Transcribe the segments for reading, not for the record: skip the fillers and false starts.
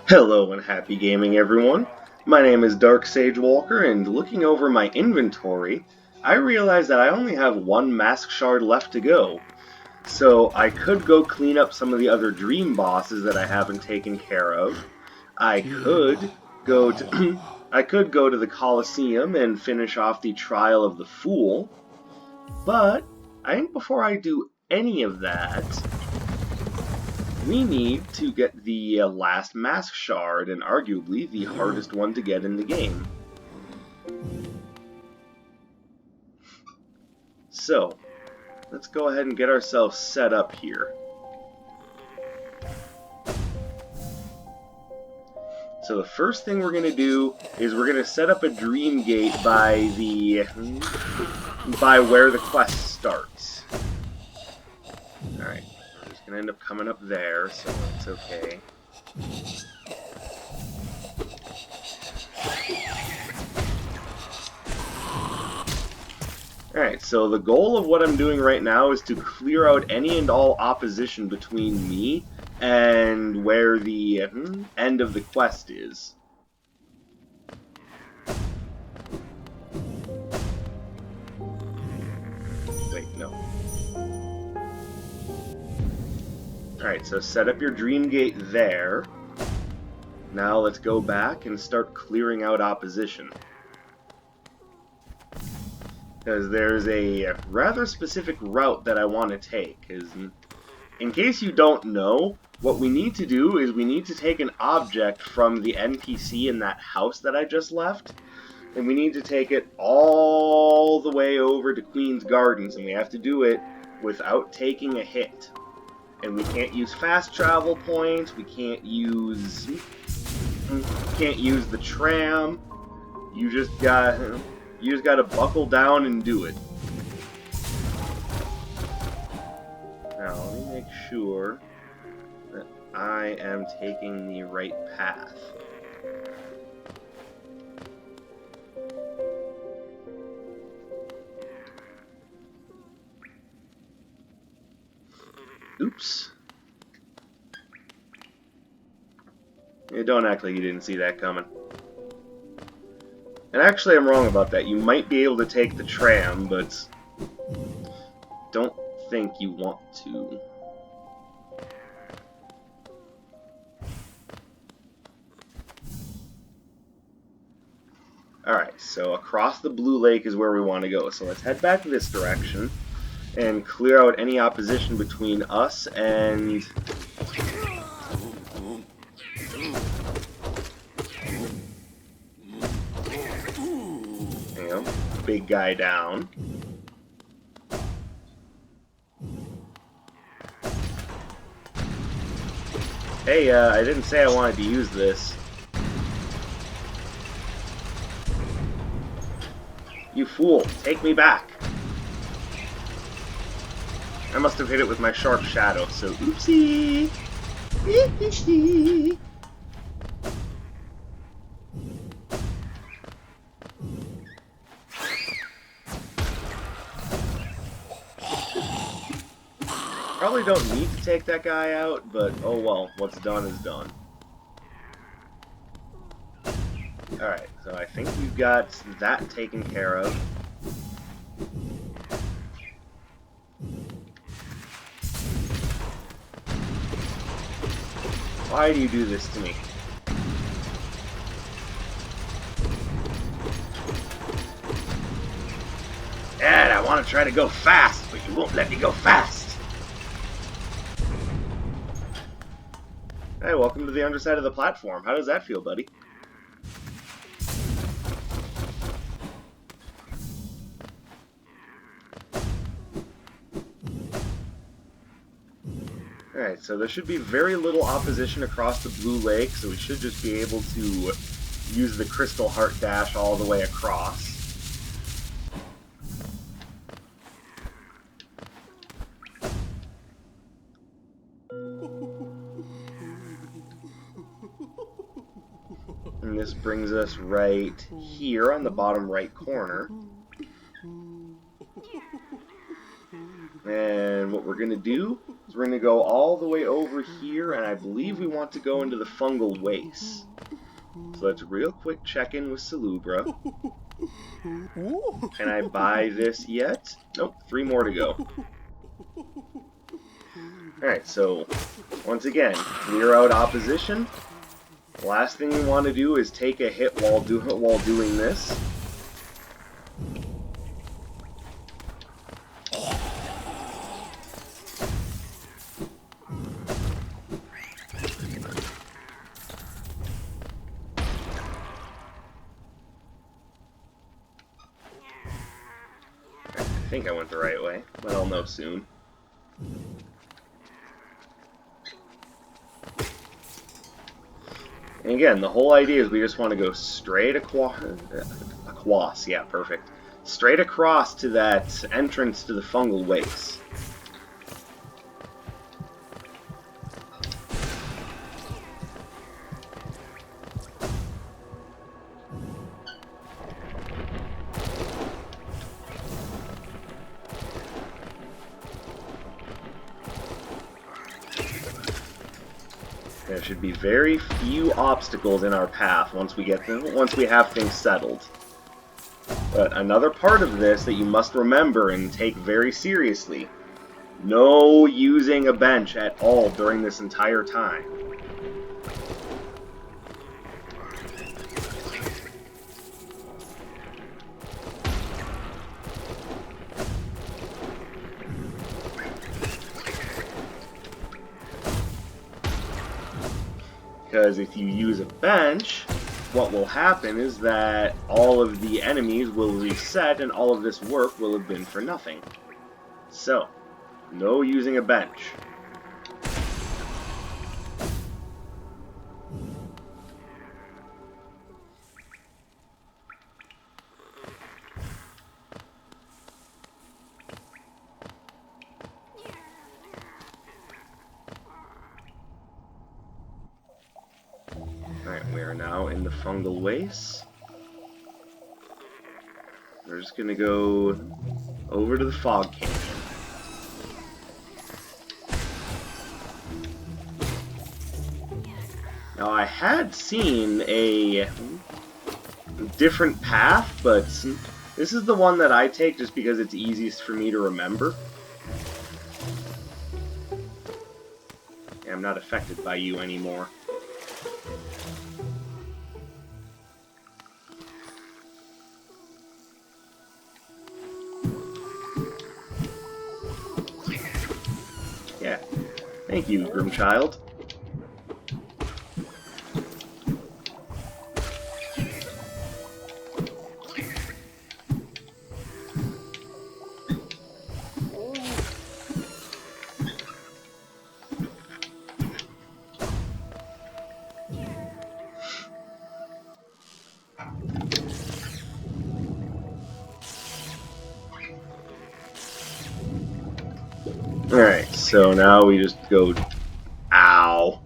Hello and happy gaming, everyone. My name is Dark Sage Walker, and looking over my inventory, I realize that I only have one mask shard left to go. So I could go clean up some of the other dream bosses that I haven't taken care of. I could go to I could go to the Colosseum and finish off the Trial of the Fool. But I think before I do any of that, we need to get the last mask shard, and arguably the hardest one to get in the game. So, let's go ahead and get ourselves set up here. So the first thing we're going to do is we're going to set up a dream gate by where the quest starts. Alright, we're just going to end up coming up there, so it's okay. Alright, so the goal of what I'm doing right now is to clear out any and all opposition between me and where the end of the quest is. Wait, no. Alright, so set up your dream gate there. Now let's go back and start clearing out opposition. Because there's a rather specific route that I want to take. Because in case you don't know, what we need to do is we need to take an object from the NPC in that house that I just left, and we need to take it all the way over to Queen's Gardens, and we have to do it without taking a hit. And we can't use fast travel points, we can't use the tram. You just gotta buckle down and do it. Now, let me make sure that I am taking the right path. Oops. Yeah, don't act like you didn't see that coming. And actually, I'm wrong about that. You might be able to take the tram, but don't think you want to. Alright, so across the Blue Lake is where we want to go. So let's head back this direction and clear out any opposition between us and... big guy down. Hey, I didn't say I wanted to use this. You fool, take me back. I must have hit it with my sharp shadow, so oopsie. Probably don't need to take that guy out, but oh well, what's done is done. Alright, so I think we've got that taken care of. Why do you do this to me? Dad, I want to try to go fast, but you won't let me go fast. Hey, welcome to the underside of the platform. How does that feel, buddy? Alright, so there should be very little opposition across the Blue Lake, so we should just be able to use the Crystal Heart Dash all the way across. And this brings us right here on the bottom right corner. And what we're going to do So we're going to go all the way over here, and I believe we want to go into the fungal waste. So let's real quick check in with Salubra. Can I buy this yet? Nope, 3 more to go. Alright, so once again, clear out opposition. The last thing we want to do is take a hit while doing this. I think I went the right way, but I'll know soon. And again, the whole idea is we just want to go straight across, yeah, perfect. Straight across to that entrance to the fungal waste. There should be very few obstacles in our path once we have things settled. But another part of this that you must remember and take very seriously: no using a bench at all during this entire time. Because if you use a bench, what will happen is that all of the enemies will reset and all of this work will have been for nothing. So, no using a bench. Alright, we are now in the fungal waste. We're just gonna go over to the fog canyon. Now I had seen a different path, but this is the one that I take just because it's easiest for me to remember. I'm not affected by you anymore. Yeah. Thank you, Grimchild. Alright, so now we just go... Ow.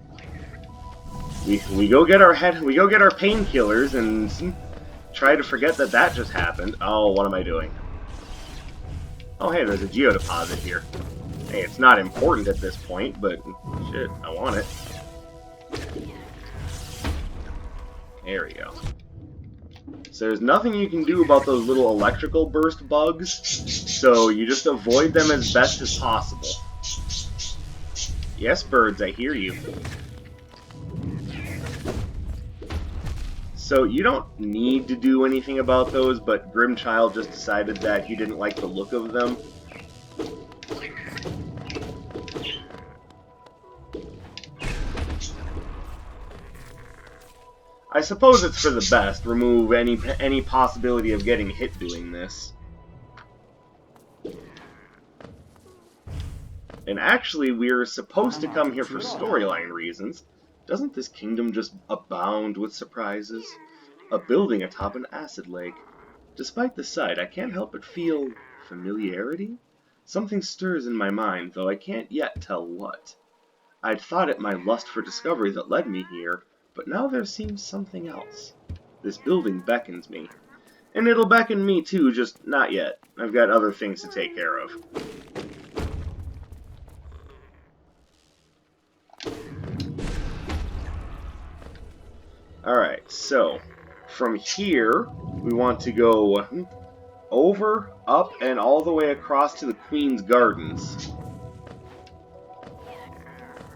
We go get our painkillers and try to forget that that just happened. Oh, what am I doing? Oh, hey, there's a geodeposit here. Hey, it's not important at this point, but shit, I want it. There we go. So there's nothing you can do about those little electrical burst bugs, so you just avoid them as best as possible. Yes, birds, I hear you. So you don't need to do anything about those, but Grimchild just decided that he didn't like the look of them. I suppose it's for the best. Remove any possibility of getting hit doing this. And actually, we're supposed to come here for storyline reasons. Doesn't this kingdom just abound with surprises? A building atop an acid lake. Despite the sight, I can't help but feel familiarity? Something stirs in my mind, though I can't yet tell what. I'd thought it my lust for discovery that led me here, but now there seems something else. This building beckons me. And it'll beckon me too, just not yet. I've got other things to take care of. Alright, so from here, we want to go over, up, and all the way across to the Queen's Gardens.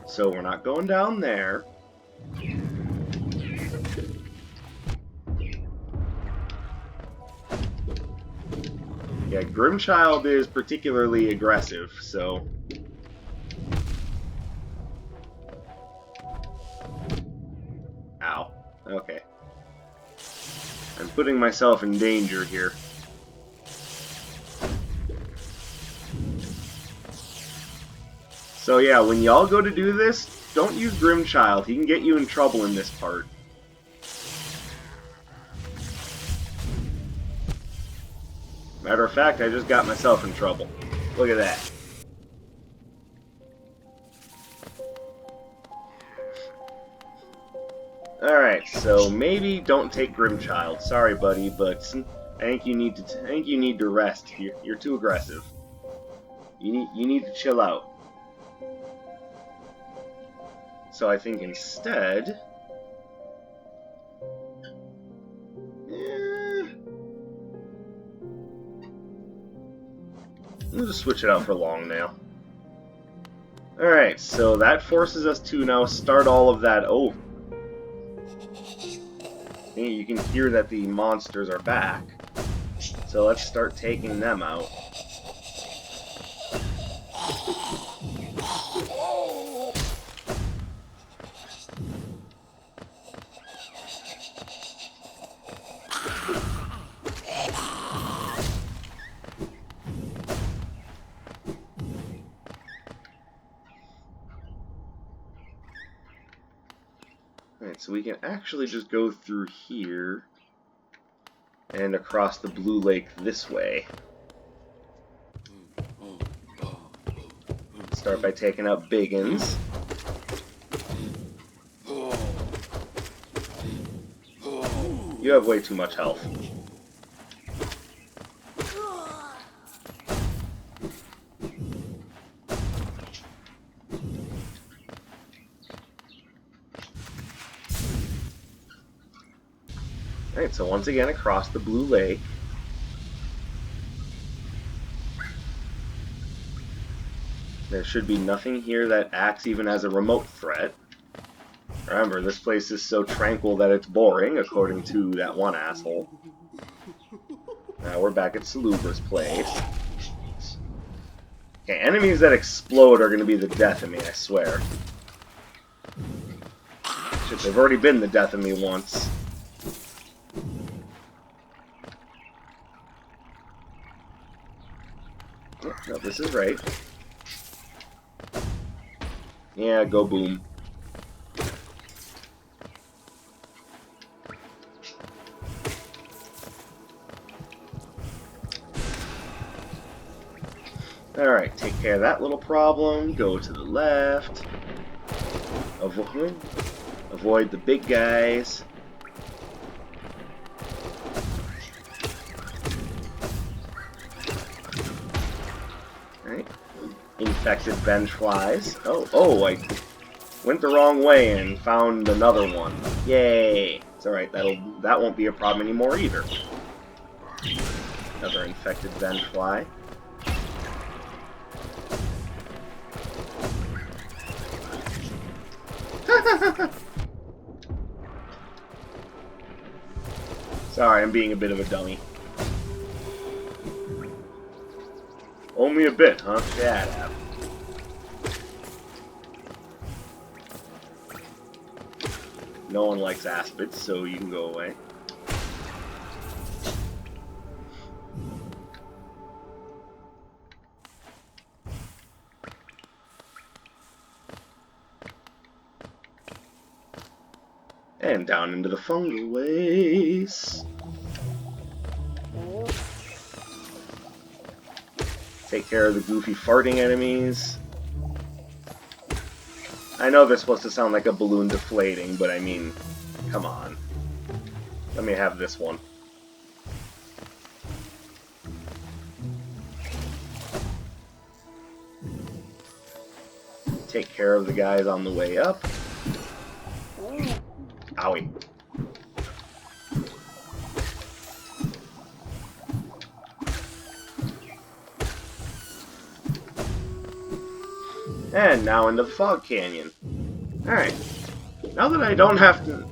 So we're not going down there. Yeah, Grimchild is particularly aggressive, so... Ow. Okay. I'm putting myself in danger here. So yeah, when y'all go to do this, don't use Grimchild. He can get you in trouble in this part. Matter of fact, I just got myself in trouble. Look at that. Alright, so maybe don't take Grimchild. Sorry, buddy, but I think you need to rest. You're too aggressive. You need to chill out. So I think instead, we'll just switch it out for Longnail. Alright, so that forces us to now start all of that over. You can hear that the monsters are back. So let's start taking them out. Alright, so we can actually just go through here and across the Blue Lake this way. Start by taking out Biggins. You have way too much health. Alright, so once again across the Blue Lake. There should be nothing here that acts even as a remote threat. Remember, this place is so tranquil that it's boring, according to that one asshole. Now we're back at Salubra's place. Okay, enemies that explode are going to be the death of me, I swear. Shit, they've already been the death of me once. Oh, no, this is right. Yeah, go boom. Alright, take care of that little problem. Go to the left. Avoid the big guys. Alright. Infected Vengeflies. Oh, I went the wrong way and found another one. Yay! It's alright, that won't be a problem anymore either. Another infected Vengefly. Sorry, I'm being a bit of a dummy. Only a bit, huh? Shut up. No one likes aspids, so you can go away. And down into the fungal waste. Take care of the goofy farting enemies. I know they're supposed to sound like a balloon deflating, but I mean, come on. Let me have this one. Take care of the guys on the way up. Owie. And now into the Fog Canyon. Alright. Now that I don't have to...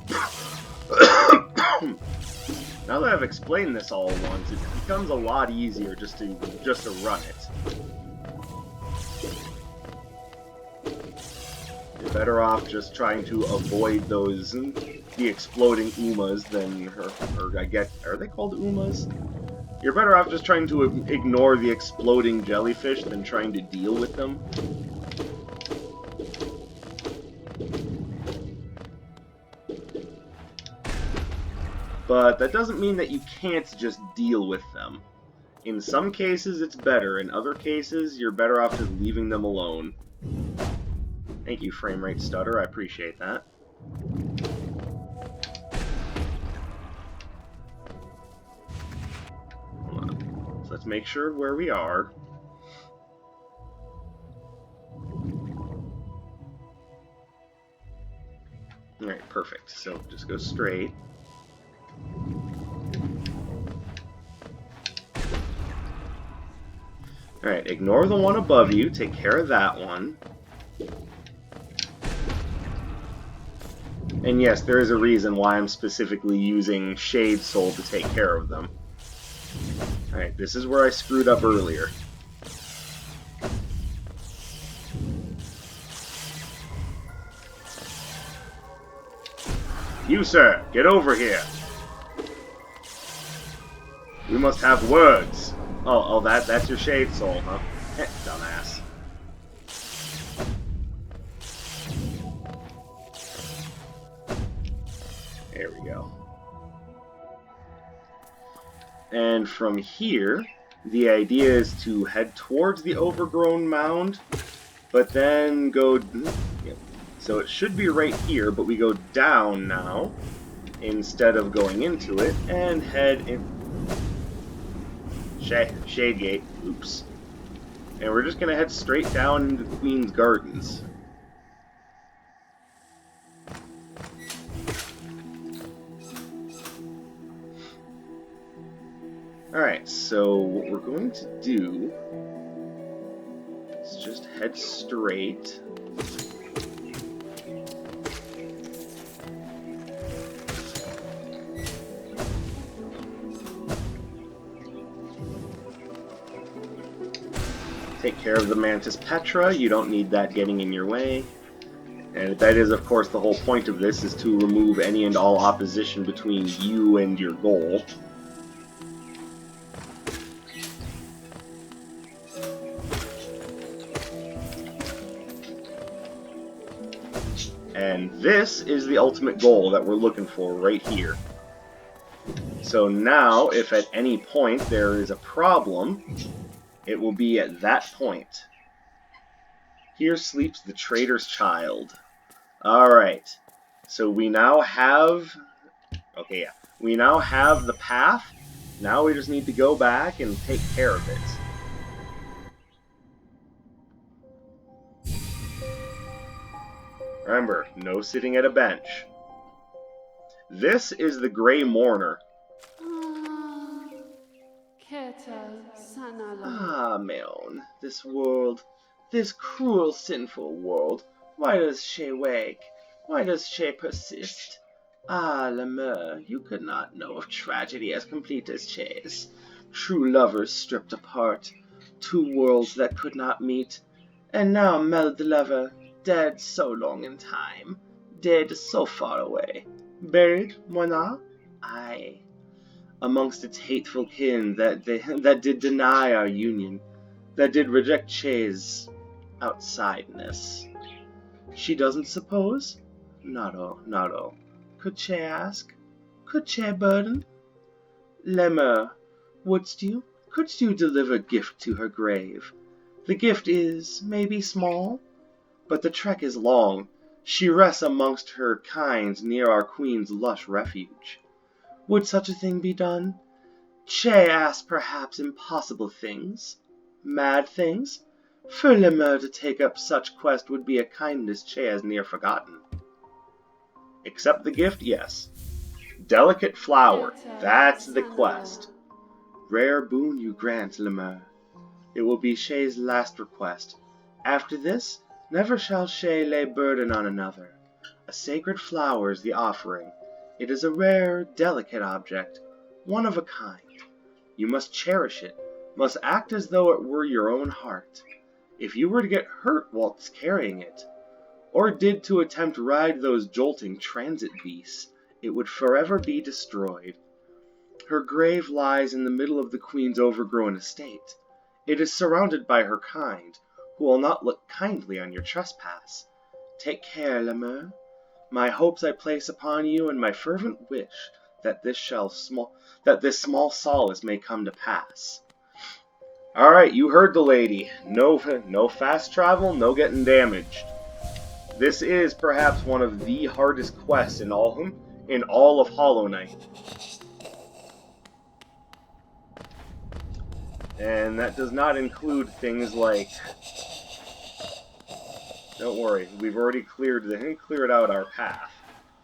now that I've explained this all at once, it becomes a lot easier just to run it. You're better off just trying to avoid the exploding Umas than are they called Umas? You're better off just trying to ignore the exploding jellyfish than trying to deal with them. But that doesn't mean that you can't just deal with them. In some cases, it's better. In other cases, you're better off just leaving them alone. Thank you, Frame Rate Stutter. I appreciate that. Hold on. So let's make sure where we are. Alright, perfect. So just go straight. Alright, ignore the one above you. Take care of that one. And yes, there is a reason why I'm specifically using Shade Soul to take care of them. Alright, this is where I screwed up earlier. You, sir, get over here. We must have words. Oh, that's your Shade Soul, huh? Dumbass. There we go. And from here, the idea is to head towards the overgrown mound, but then go... Yep. So it should be right here, but we go down now, instead of going into it, and head in... Shade Gate. Oops. And we're just going to head straight down into Queen's Gardens. Alright, so what we're going to do is just head straight. Take care of the Mantis Petra. You don't need that getting in your way. And that is, of course, the whole point of this, is to remove any and all opposition between you and your goal. And this is the ultimate goal that we're looking for right here. So now, if at any point there is a problem, it will be at that point. Here sleeps the traitor's child. Alright. So we now have... Okay, yeah. We now have the path. Now we just need to go back and take care of it. Remember, no sitting at a bench. This is the Grey Mourner. Ah, Meon, this world, this cruel, sinful world, why does she wake? Why does she persist? Ah, Lemur, you could not know of tragedy as complete as Che's. True lovers stripped apart, two worlds that could not meet, and now Mel'Develer, dead so long in time, dead so far away, buried, Moina? Aye. Amongst its hateful kin that did deny our union, that did reject Che's outsideness. She doesn't suppose? Not all. Could Che ask? Could Che burden? Lemur, couldst you deliver gift to her grave? The gift is, maybe, small, but the trek is long. She rests amongst her kind near our queen's lush refuge. Would such a thing be done? Che asked perhaps impossible things, mad things. For Lemur to take up such quest would be a kindness Che has near forgotten. Accept the gift, yes. Delicate flower, that's the quest. Rare boon you grant, Lemur. It will be Che's last request. After this, Never shall Che lay burden on another. A sacred flower is the offering. It is a rare, delicate object, one of a kind. You must cherish it, must act as though it were your own heart. If you were to get hurt whilst carrying it, or did to attempt to ride those jolting transit beasts, it would forever be destroyed. Her grave lies in the middle of the Queen's overgrown estate. It is surrounded by her kind, who will not look kindly on your trespass. Take care, Lemur. My hopes I place upon you, and my fervent wish that this small solace may come to pass. Alright, you heard the lady. No fast travel, no getting damaged. This is perhaps one of the hardest quests in all of Hollow Knight. And that does not include things like... Don't worry, we've already cleared out our path.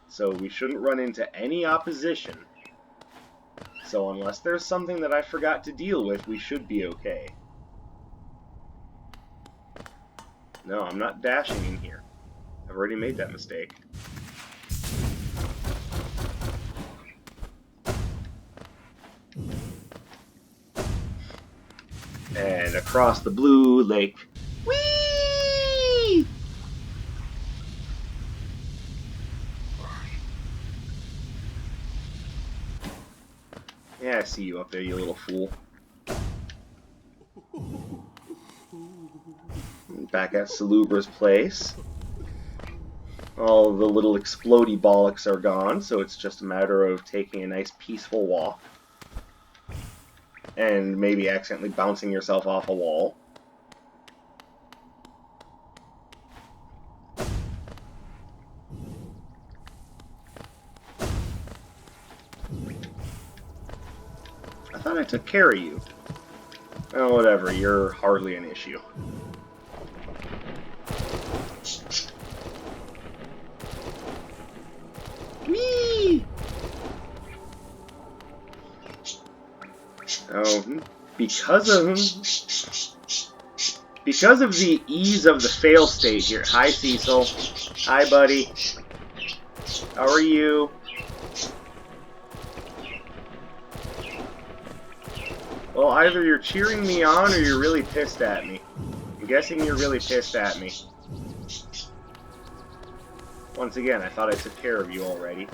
So we shouldn't run into any opposition. So unless there's something that I forgot to deal with, we should be okay. No, I'm not dashing in here. I've already made that mistake. And across the blue lake. Whee! Yeah, I see you up there, you little fool. Back at Salubra's place. All the little explodey bollocks are gone, so it's just a matter of taking a nice peaceful walk. And maybe accidentally bouncing yourself off a wall. I thought I took care of you. Oh, whatever, you're hardly an issue. Whee! Oh, because of the ease of the fail state here. Hi, Cecil. Hi, buddy. How are you? Well, either you're cheering me on or you're really pissed at me. I'm guessing you're really pissed at me. Once again, I thought I took care of you already.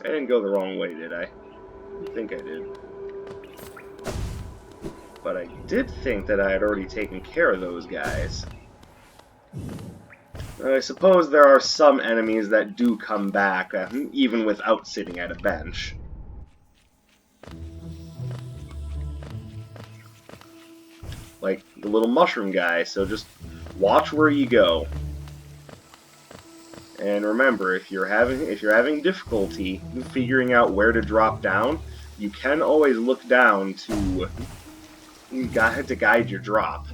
I didn't go the wrong way, did I? I think I did. But I did think that I had already taken care of those guys. I suppose there are some enemies that do come back, even without sitting at a bench. Like the little mushroom guy, so just watch where you go. And remember, if you're having difficulty figuring out where to drop down, you can always look down to guide your drop.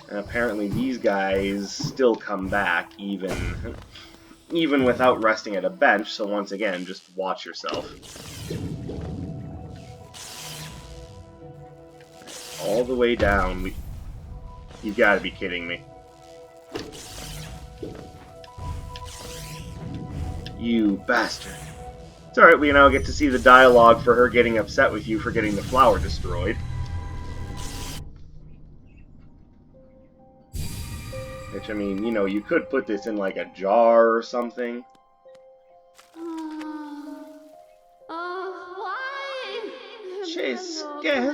And apparently these guys still come back even without resting at a bench, so once again, just watch yourself. All the way down. You've got to be kidding me. You bastard. It's alright, we now get to see the dialogue for her getting upset with you for getting the flower destroyed. Which, I mean, you know, you could put this in like a jar or something. Why? Che's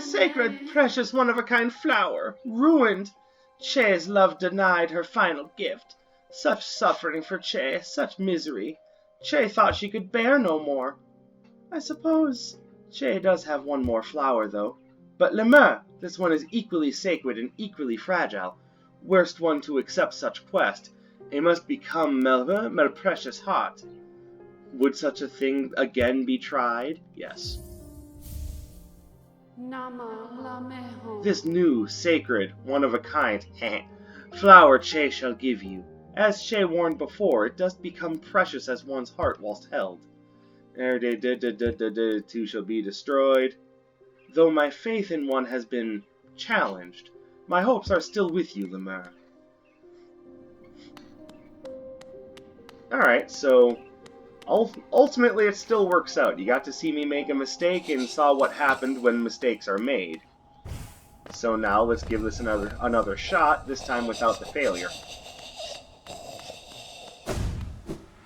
sacred, precious, one-of-a-kind flower, ruined. Che's love denied her final gift. Such suffering for Che, such misery. Che thought she could bear no more. I suppose Che does have one more flower, though. But Lemur, this one is equally sacred and equally fragile. Worst one to accept such quest. It must become my precious heart. Would such a thing again be tried? Yes. This new, sacred, one-of-a-kind flower Che shall give you. As Shay warned before, it does become precious as one's heart whilst held. Too shall be destroyed. Though my faith in one has been challenged, my hopes are still with you, Lemur. Alright, so ultimately it still works out. You got to see me make a mistake and saw what happened when mistakes are made. So now let's give this another shot, this time without the failure.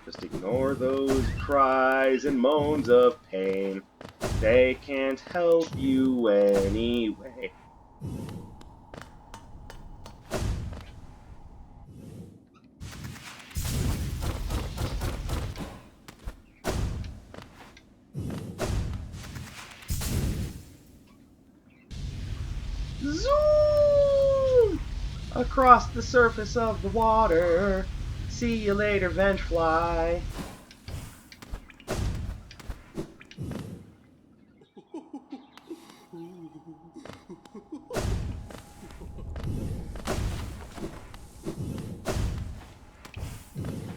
Just ignore those cries and moans of pain. They can't help you anyway. Zoom! Across the surface of the water. See you later, Vengefly.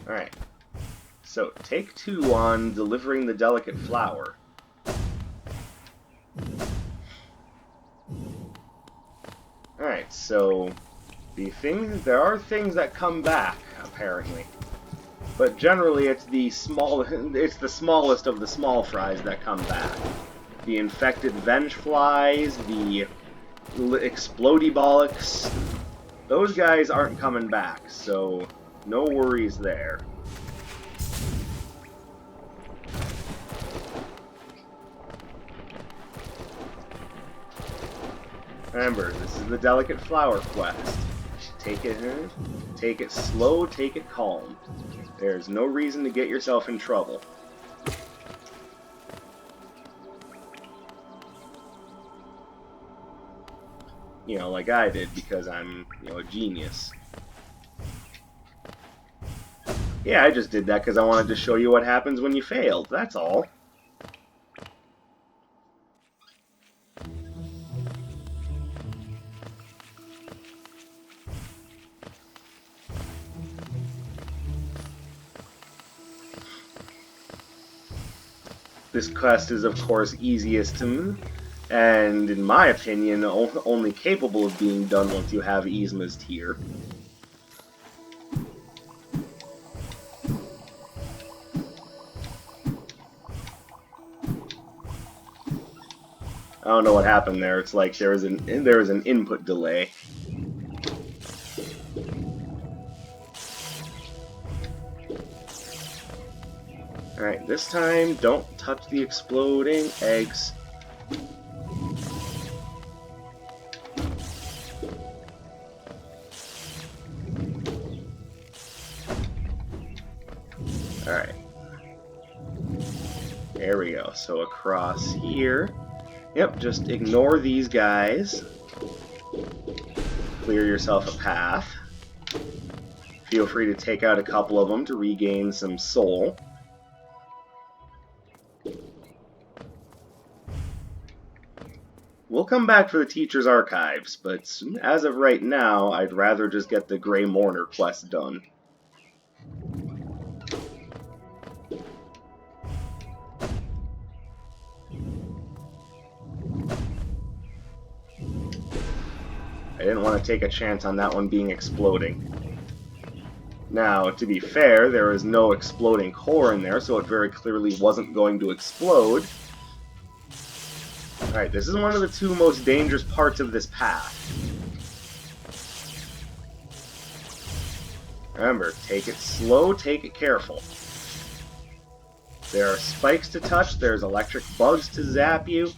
Alright. So, take 2 on delivering the delicate flower. Alright, so there are things that come back, apparently. But generally it's the smallest of the small fries that come back. The infected Vengeflies, the Explodey-Bollocks, those guys aren't coming back, so no worries there. Remember, this is the Delicate Flower quest. Take it slow, take it calm. There's no reason to get yourself in trouble. You know, like I did, because I'm, a genius. Yeah, I just did that because I wanted to show you what happens when you failed, that's all. This quest is, of course, easiest to, and in my opinion, only capable of being done once you have Yzma's tier. I don't know what happened there. It's like there was an input delay. Alright, this time, don't touch the exploding eggs. Alright. There we go. So across here. Yep, just ignore these guys. Clear yourself a path. Feel free to take out a couple of them to regain some soul. We'll come back for the Teacher's Archives, but as of right now, I'd rather just get the Grey Mourner quest done. I didn't want to take a chance on that one being exploding. Now, to be fair, there is no exploding core in there, so it very clearly wasn't going to explode. Alright, this is one of the 2 most dangerous parts of this path. Remember, take it slow, take it careful. There are spikes to touch, there's electric bugs to zap you.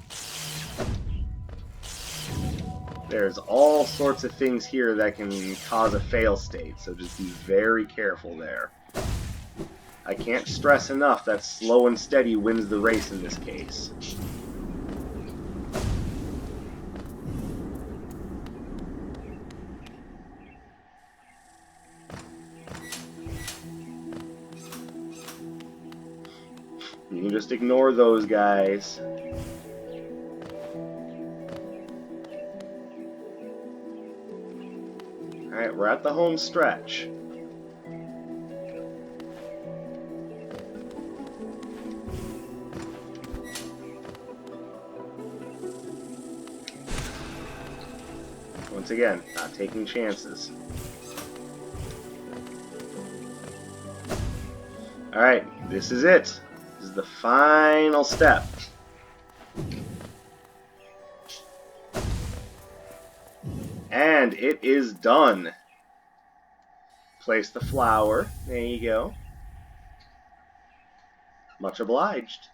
There's all sorts of things here that can cause a fail state, so just be very careful there. I can't stress enough that slow and steady wins the race in this case. You can just ignore those guys. Alright, we're at the home stretch. Once again, not taking chances. Alright, this is it. This is the final step. And it is done. Place the flower. There you go. Much obliged.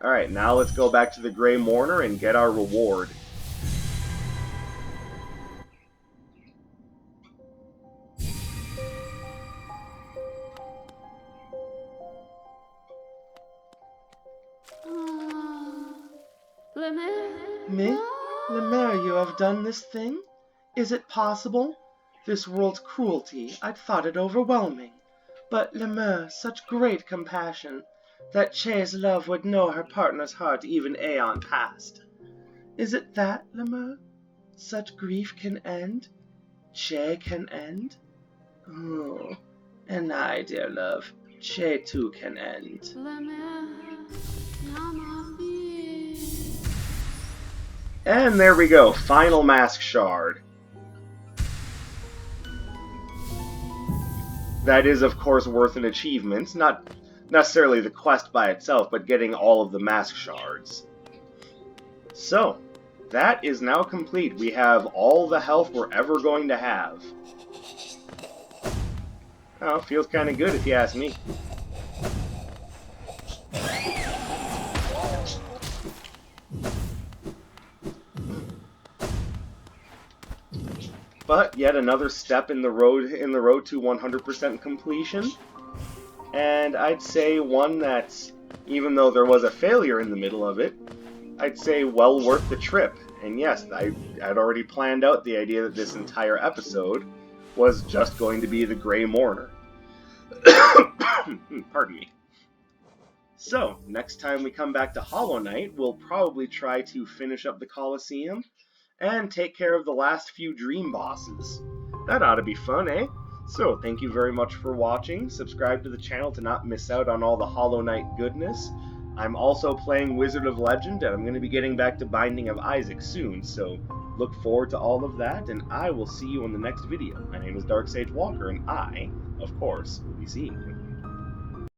Alright, now let's go back to the Grey Mourner and get our reward. Me? Lemaire, you have done this thing? Is it possible? This world's cruelty, I'd thought it overwhelming. But Lemaire, such great compassion, that Che's love would know her partner's heart even aeon past. Is it that, Lemaire? Such grief can end? Che can end? Oh, and I, dear love, Che too can end. And there we go, final mask shard. That is, of course, worth an achievement, not necessarily the quest by itself, but getting all of the mask shards. So, that is now complete. We have all the health we're ever going to have. Oh, feels kind of good if you ask me. But yet another step in the road to 100% completion. And I'd say one that's, even though there was a failure in the middle of it, I'd say well worth the trip. And yes, I'd already planned out the idea that this entire episode was just going to be the Grey Mourner. Pardon me. So, next time we come back to Hollow Knight, we'll probably try to finish up the Colosseum and take care of the last few dream bosses. That ought to be fun, eh? So, thank you very much for watching. Subscribe to the channel to not miss out on all the Hollow Knight goodness. I'm also playing Wizard of Legend, and I'm going to be getting back to Binding of Isaac soon, so look forward to all of that, and I will see you in the next video. My name is Dark Sage Walker, and I, of course, will be seeing you.